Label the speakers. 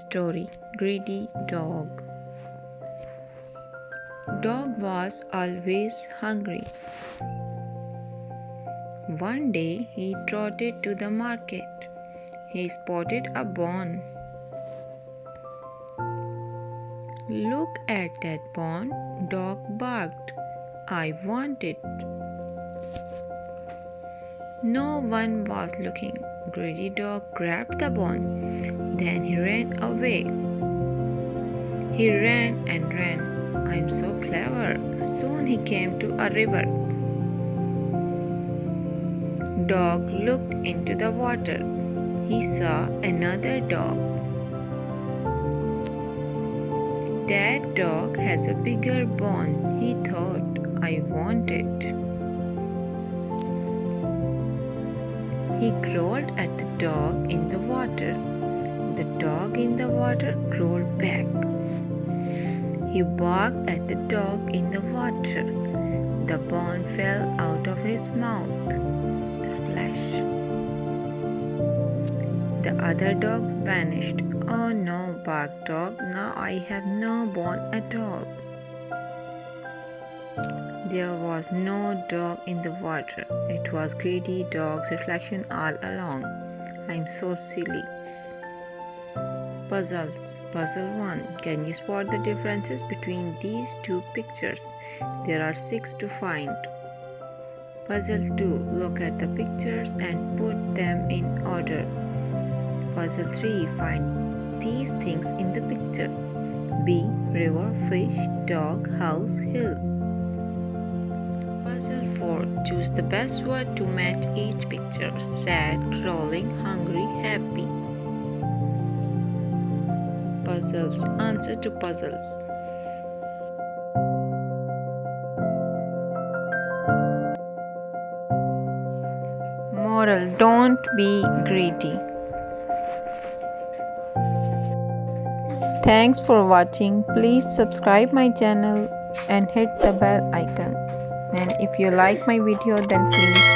Speaker 1: story, Greedy Dog. Dog was always hungry. One day he trotted to the market. He spotted a bone. "Look at that bone," Dog barked. "I want it." No one was looking. Greedy Dog grabbed the bone. Then he ran away. He ran and ran. "I'm so clever." Soon he came to a river. Dog looked into the water. He saw another dog. "That dog has a bigger bone," he thought. "I want it." He growled at the dog in the water. The dog in the water growled back. He barked at the dog in the water. The bone fell out of his mouth. Splash! The other dog vanished. "Oh no," barked Dog. "Now I have no bone at all." There was no dog in the water. It was Greedy Dog's reflection all along. "I'm so silly." Puzzles. Puzzle 1. Can you spot the differences between these two pictures? There are 6 to find. Puzzle 2. Look at the pictures and put them in order. Puzzle 3. Find these things in the picture. Bee, river, fish, dog, house, hill. Puzzle 4. Choose the best word to match each picture. Sad, crawling, hungry, happy. Puzzles. Answer to puzzles. Moral: don't be greedy. Thanks for watching. Please subscribe my channel and hit the bell icon. And if you like my video, then please